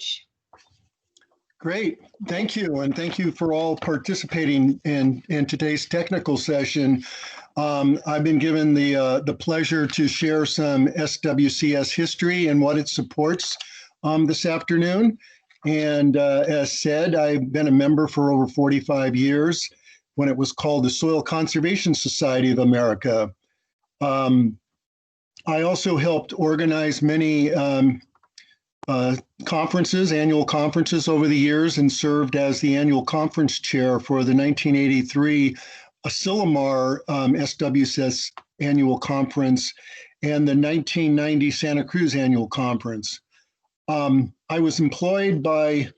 much. Great, thank you, and thank you for all participating in today's technical session. I've been given the pleasure to share some SWCS history and what it supports this afternoon. And as said, I've been a member for over 45 years when it was called the Soil Conservation Society of America. I also helped organize many conferences, annual conferences over the years, and served as the annual conference chair for the 1983 Asilomar SWCS annual conference and the 1990 Santa Cruz annual conference. I was employed by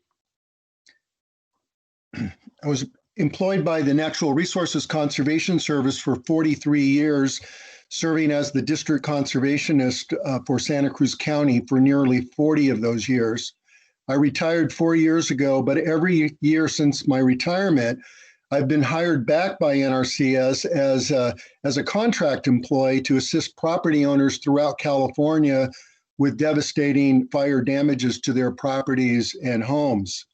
the Natural Resources Conservation Service for 43 years, serving as the district conservationist for Santa Cruz County for nearly 40 of those years. I retired 4 years ago, but every year since my retirement, I've been hired back by NRCS as a contract employee to assist property owners throughout California with devastating fire damages to their properties and homes.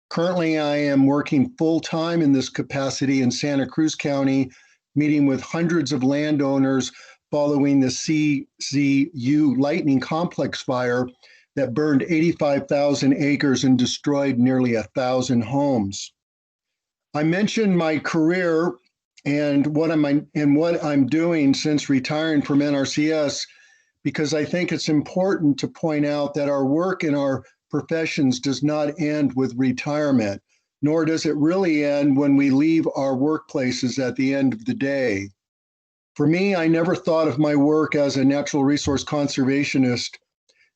Currently, I am working full-time in this capacity in Santa Cruz County, meeting with hundreds of landowners following the CZU Lightning Complex fire that burned 85,000 acres and destroyed nearly 1,000 homes. I mentioned my career and what I'm doing since retiring from NRCS because I think it's important to point out that our work in our professions does not end with retirement, nor does it really end when we leave our workplaces at the end of the day. For me, I never thought of my work as a natural resource conservationist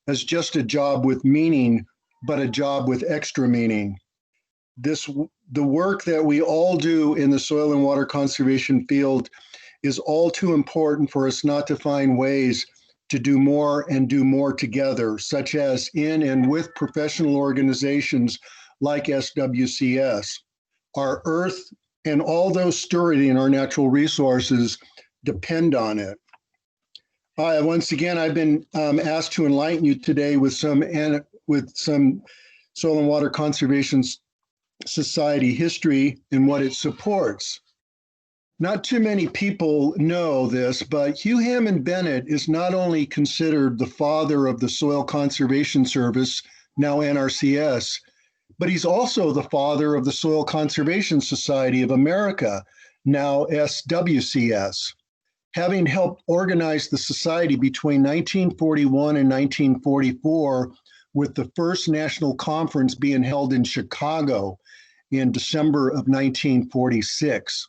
as just a job with meaning, but a job with extra meaning. The work that we all do in the soil and water conservation field is all too important for us not to find ways to do more and do more together, such as in and with professional organizations like SWCS. Our earth and all those stewarding our natural resources depend on it. Once again, I've been asked to enlighten you today with some Soil and Water Conservation Society history and what it supports. Not too many people know this, but Hugh Hammond Bennett is not only considered the father of the Soil Conservation Service, now NRCS, but he's also the father of the Soil Conservation Society of America, now SWCS. Having helped organize the society between 1941 and 1944, with the first national conference being held in Chicago in December of 1946.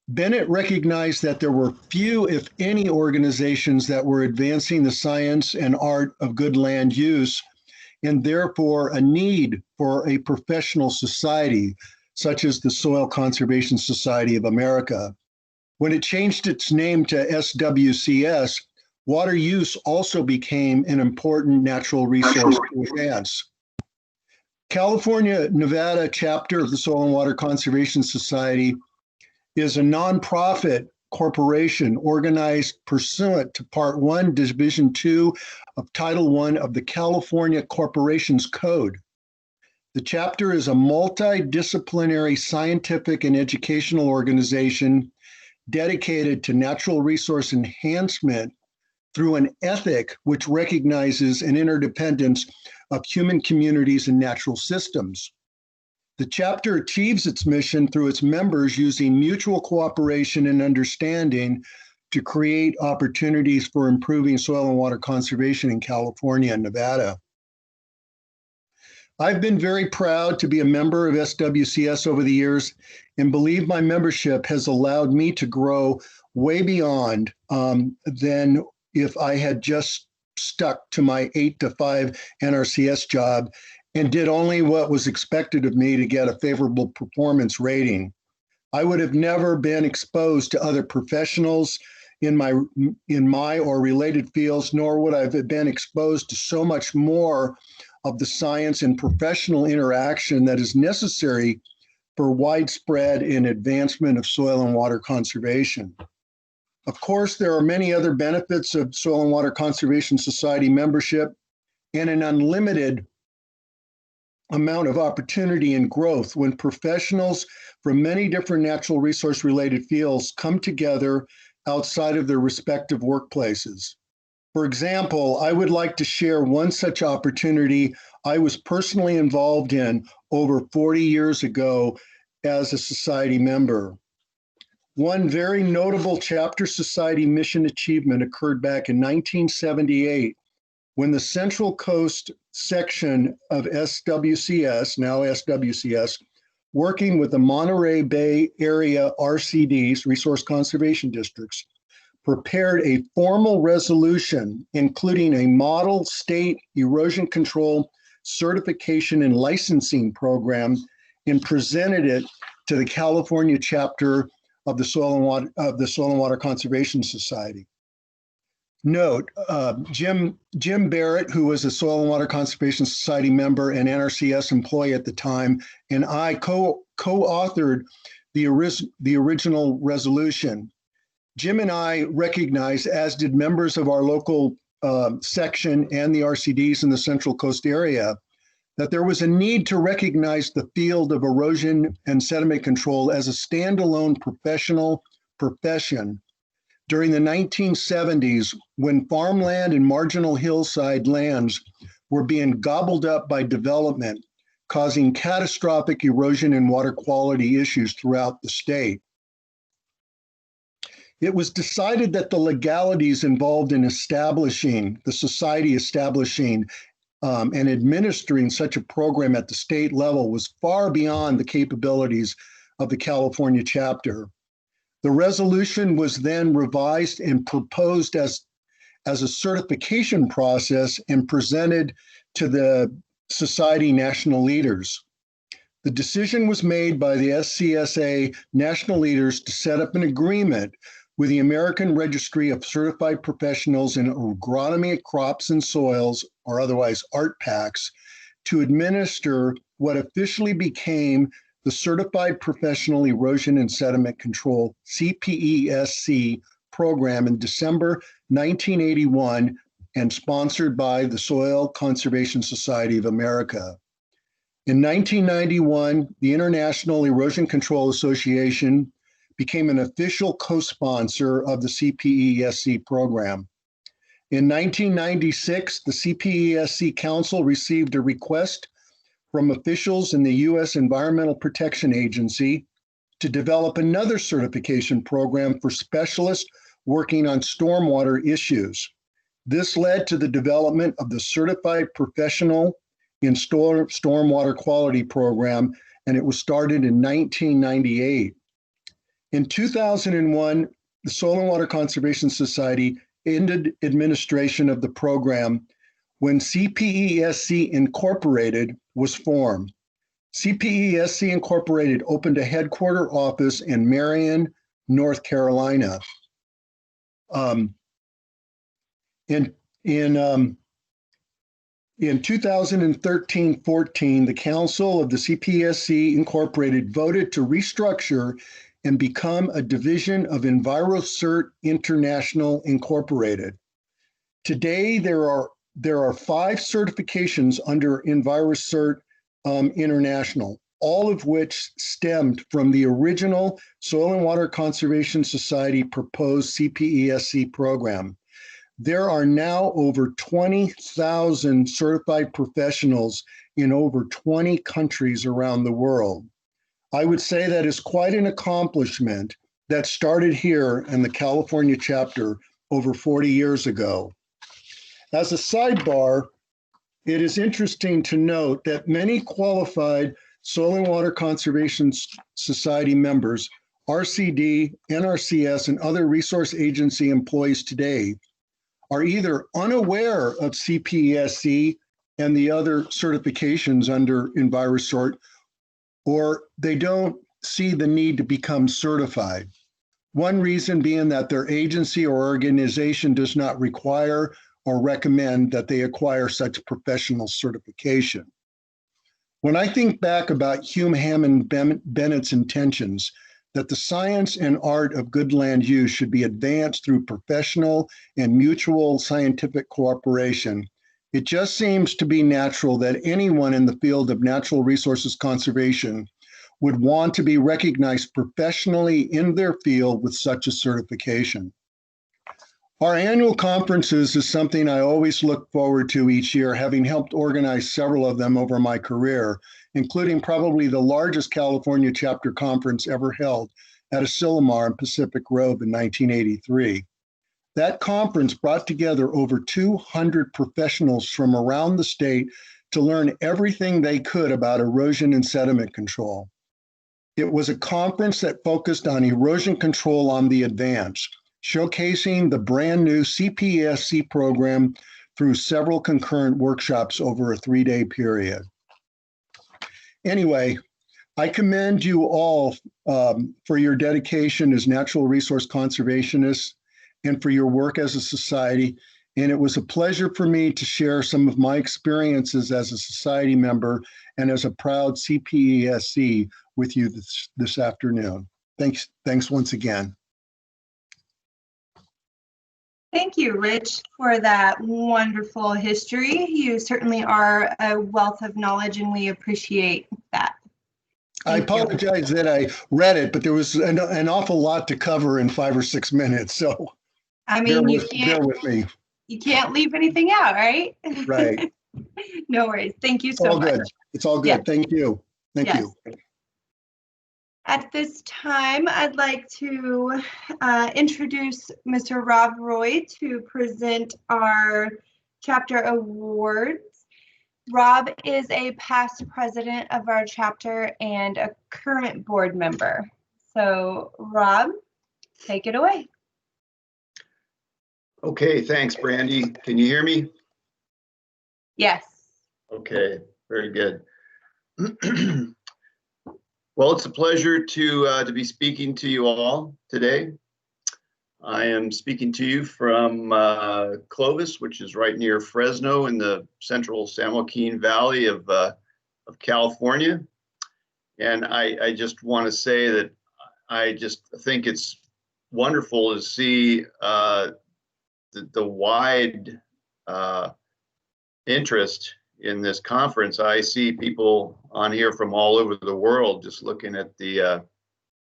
Bennett recognized that there were few, if any, organizations that were advancing the science and art of good land use, and therefore a need for a professional society, such as the Soil Conservation Society of America. When it changed its name to SWCS, water use also became an important natural resource to advance. California, Nevada chapter of the Soil and Water Conservation Society is a nonprofit corporation organized pursuant to Part 1, Division 2 of Title 1 of the California Corporations Code. The chapter is a multidisciplinary scientific and educational organization dedicated to natural resource enhancement through an ethic which recognizes an interdependence of human communities and natural systems. The chapter achieves its mission through its members using mutual cooperation and understanding to create opportunities for improving soil and water conservation in California and Nevada. I've been very proud to be a member of SWCS over the years and believe my membership has allowed me to grow way beyond than if I had just stuck to my 8 to 5 NRCS job and did only what was expected of me to get a favorable performance rating. I would have never been exposed to other professionals in my or related fields, nor would I have been exposed to so much more of the science and professional interaction that is necessary for widespread and advancement of soil and water conservation. Of course, there are many other benefits of Soil and Water Conservation Society membership and an unlimited amount of opportunity and growth when professionals from many different natural resource related fields come together outside of their respective workplaces. For example, I would like to share one such opportunity I was personally involved in over 40 years ago as a society member. One very notable chapter society mission achievement occurred back in 1978 when the Central Coast section of SWCS, now SWCS, working with the Monterey Bay area RCDs, Resource Conservation Districts, prepared a formal resolution including a model state erosion control certification and licensing program and presented it to the California chapter of the Soil and Water Conservation Society. Note, Jim Barrett, who was a Soil and Water Conservation Society member and NRCS employee at the time, and I co-authored the original resolution. Jim and I recognized, as did members of our local section and the RCDs in the Central Coast area, that there was a need to recognize the field of erosion and sediment control as a standalone professional profession during the 1970s, when farmland and marginal hillside lands were being gobbled up by development, causing catastrophic erosion and water quality issues throughout the state. It was decided that the legalities involved in establishing, the society establishing and administering such a program at the state level was far beyond the capabilities of the California chapter. The resolution was then revised and proposed as a certification process and presented to the society national leaders. The decision was made by the SCSA national leaders to set up an agreement with the American Registry of Certified Professionals in Agronomy of Crops and Soils, or otherwise ARTPACs, to administer what officially became the Certified Professional Erosion and Sediment Control, CPESC, program in December 1981 and sponsored by the Soil Conservation Society of America. In 1991, the International Erosion Control Association became an official co-sponsor of the CPESC program. In 1996, the CPESC Council received a request from officials in the U.S. Environmental Protection Agency to develop another certification program for specialists working on stormwater issues. This led to the development of the Certified Professional in Stormwater Quality program, and it was started in 1998. In 2001, the Soil and Water Conservation Society ended administration of the program when CPESC Incorporated was formed. CPESC Incorporated opened a headquarter office in Marion, North Carolina. In 2013-14, the Council of the CPESC Incorporated voted to restructure and become a division of EnviroCert International Incorporated. Today, there are 5 certifications under EnviroCert International, all of which stemmed from the original Soil and Water Conservation Society proposed CPESC program. There are now over 20,000 certified professionals in over 20 countries around the world. I would say that is quite an accomplishment that started here in the California chapter over 40 years ago. As a sidebar, it is interesting to note that many qualified Soil and Water Conservation Society members, RCD, NRCS, and other resource agency employees today are either unaware of CPESC and the other certifications under EnviroCert, or they don't see the need to become certified. One reason being that their agency or organization does not require or recommend that they acquire such professional certification. When I think back about Hume Hammond Bennett's intentions that the science and art of good land use should be advanced through professional and mutual scientific cooperation, It just seems to be natural that anyone in the field of natural resources conservation would want to be recognized professionally in their field with such a certification. Our annual conferences is something I always look forward to each year, having helped organize several of them over my career, including probably the largest California chapter conference ever held at Asilomar in Pacific Grove in 1983. That conference brought together over 200 professionals from around the state to learn everything they could about erosion and sediment control. It was a conference that focused on erosion control on the advance, showcasing the brand new CPESC program through several concurrent workshops over a 3-day period. Anyway, I commend you all for your dedication as natural resource conservationists and for your work as a society. And it was a pleasure for me to share some of my experiences as a society member and as a proud CPESC with you this afternoon. Thanks once again. Thank you, Rich, for that wonderful history. You certainly are a wealth of knowledge, and we appreciate that. I apologize that I read it, but there was an awful lot to cover in 5 or 6 minutes. So I mean, bear with me. You can't leave anything out, right? Right. No worries. Thank you so much. Good. It's all good. Yes. Thank you. Thank you. At this time, I'd like to introduce Mr. Rob Roy to present our chapter awards. Rob is a past president of our chapter and a current board member. So, Rob, take it away. Okay, thanks, Brandy. Can you hear me? Yes. Okay, very good. Well, it's a pleasure to be speaking to you all today. I am speaking to you from Clovis, which is right near Fresno in the central San Joaquin Valley of California. And I just want to say that I just think it's wonderful to see the wide interest in this conference. I see people on here from all over the world, just looking at the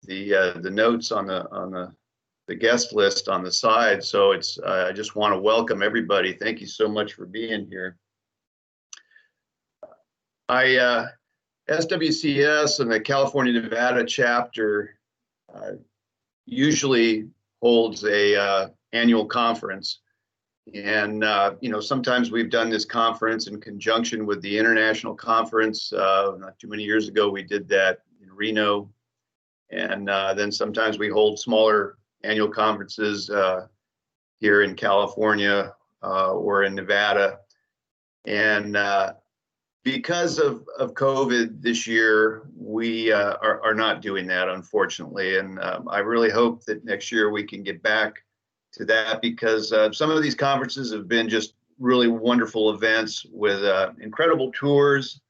notes on the guest list on the side. So it's I just want to welcome everybody. Thank you so much for being here. SWCS and the California Nevada chapter usually holds a annual conference. And, sometimes we've done this conference in conjunction with the international conference. Not too many years ago, we did that in Reno. And then sometimes we hold smaller annual conferences here in California or in Nevada. And because of COVID this year, we are not doing that, unfortunately. And I really hope that next year we can get back to that, because some of these conferences have been just really wonderful events with incredible tours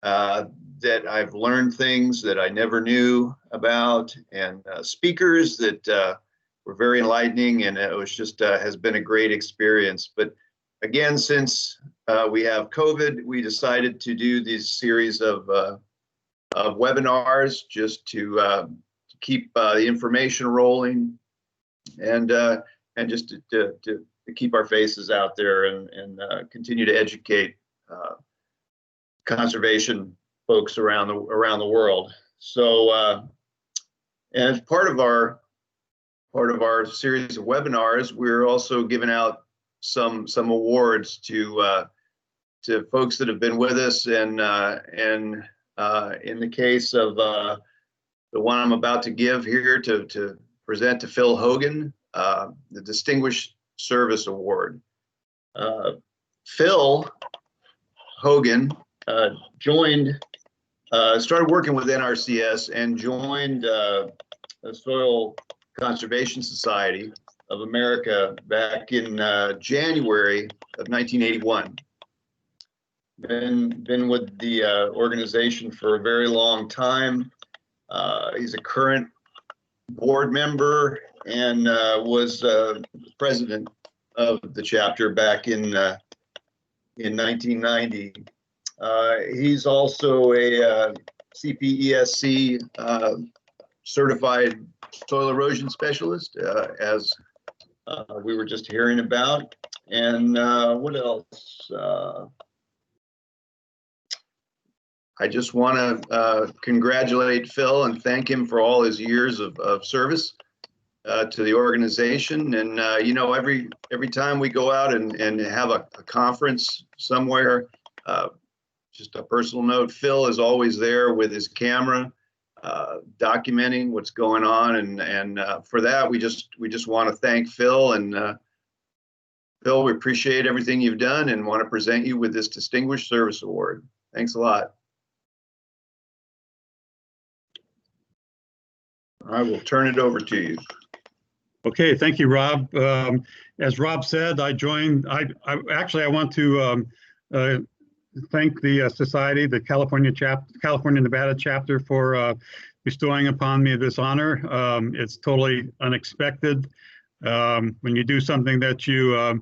that I've learned things that I never knew about, and speakers that were very enlightening, and it was just has been a great experience. But again, since we have COVID, we decided to do this series of webinars just to keep the information rolling, and just to keep our faces out there and continue to educate conservation folks around the world. So, and as part of our series of webinars, we're also giving out some awards to folks that have been with us, and in the case of the one I'm about to give here to present to Phil Hogan, the Distinguished Service Award. Phil Hogan started working with NRCS and joined the Soil Conservation Society of America back in January of 1981. Been with the organization for a very long time. He's a current board member and was president of the chapter back in in 1990. He's also a CPESC certified soil erosion specialist, as we were just hearing about. And what else? I just want to congratulate Phil and thank him for all his years of service to the organization. And you know, every time we go out and have a conference somewhere, just a personal note, Phil is always there with his camera, documenting what's going on. And for that, we just want to thank Phil. And Phil, we appreciate everything you've done and want to present you with this Distinguished Service Award. Thanks a lot. I will turn it over to you. Okay, thank you, Rob. As Rob said, I joined. I want to thank the society, the California Nevada chapter, for bestowing upon me this honor. It's totally unexpected. When you do something that you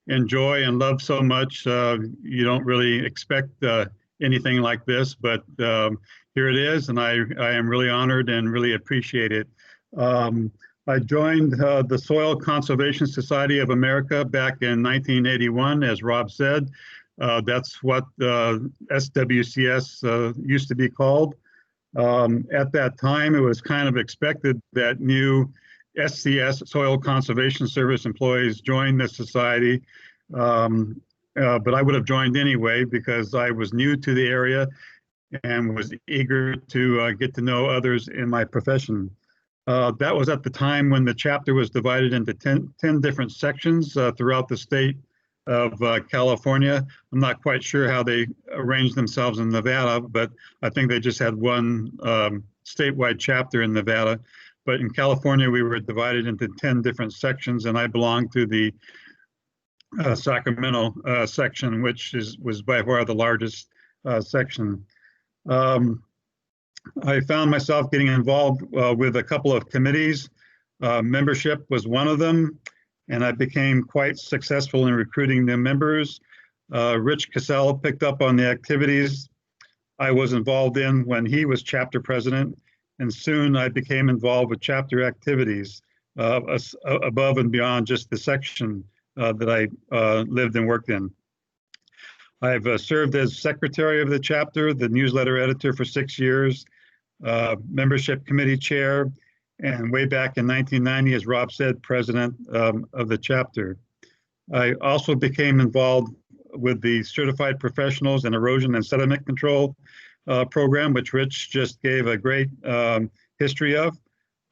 enjoy and love so much, you don't really expect anything like this, but here it is, and I am really honored and really appreciate it. I joined the Soil Conservation Society of America back in 1981, as Rob said. That's what SWCS used to be called. At that time, it was kind of expected that new SCS, Soil Conservation Service employees, join the society. But I would have joined anyway because I was new to the area and was eager to get to know others in my profession. That was at the time when the chapter was divided into 10 different sections throughout the state of California. I'm not quite sure how they arranged themselves in Nevada, but I think they just had one statewide chapter in Nevada. But in California, we were divided into 10 different sections, and I belonged to the Sacramento section, which was by far the largest section. I found myself getting involved with a couple of committees. Membership was one of them, and I became quite successful in recruiting new members. Rich Casale picked up on the activities I was involved in when he was chapter president, and soon I became involved with chapter activities above and beyond just the section that I lived and worked in. I've served as secretary of the chapter, the newsletter editor for 6 years, membership committee chair, and way back in 1990, as Rob said, president of the chapter. I also became involved with the Certified Professionals in Erosion and Sediment Control program, which Rich just gave a great history of.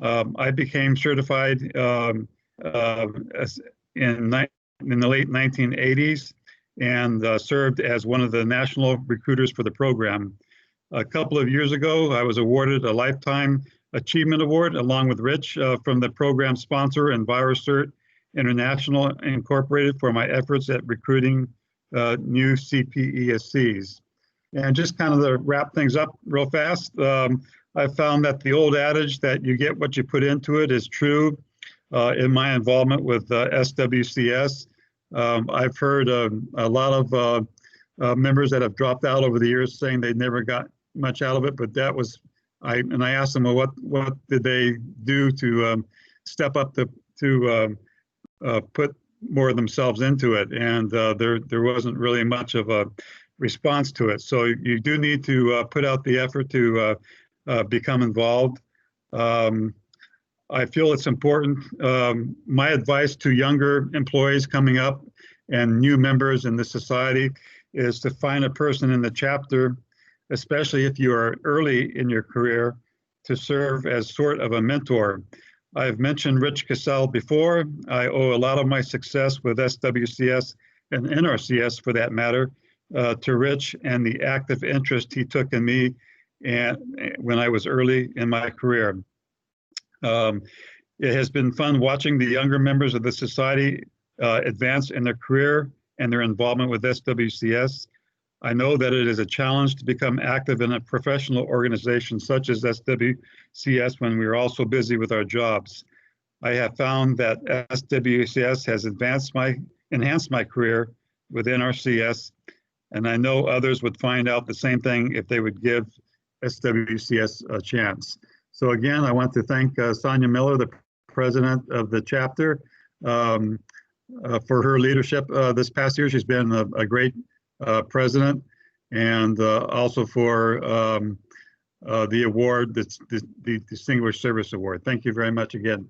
I became certified in the late 1980s and served as one of the national recruiters for the program. A couple of years ago, I was awarded a Lifetime Achievement Award along with Rich from the program sponsor EnviroCert International Incorporated for my efforts at recruiting new CPESCs. And just kind of to wrap things up real fast, I found that the old adage that you get what you put into it is true in my involvement with SWCS. I've heard a lot of members that have dropped out over the years saying they never got much out of it, but that was, I asked them, well, what did they do to step up to put more of themselves into it? And there wasn't really much of a response to it. So you do need to put out the effort to become involved. I feel it's important. My advice to younger employees coming up and new members in the society is to find a person in the chapter, especially if you are early in your career, to serve as sort of a mentor. I've mentioned Rich Casale before. I owe a lot of my success with SWCS and NRCS, for that matter, to Rich and the active interest he took in me and when I was early in my career. It has been fun watching the younger members of the society advance in their career and their involvement with SWCS. I know that it is a challenge to become active in a professional organization such as SWCS when we are all so busy with our jobs. I have found that SWCS has enhanced my career within our CS. And I know others would find out the same thing if they would give SWCS a chance. So again, I want to thank Sonia Miller, the president of the chapter, for her leadership this past year. She's been a great president, and also for the award, that's the Distinguished Service Award. Thank you very much again.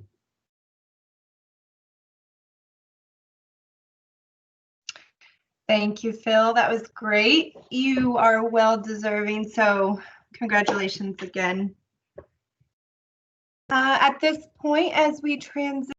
Thank you, Phil. That was great. You are well deserving, so congratulations again. At this point, as we transition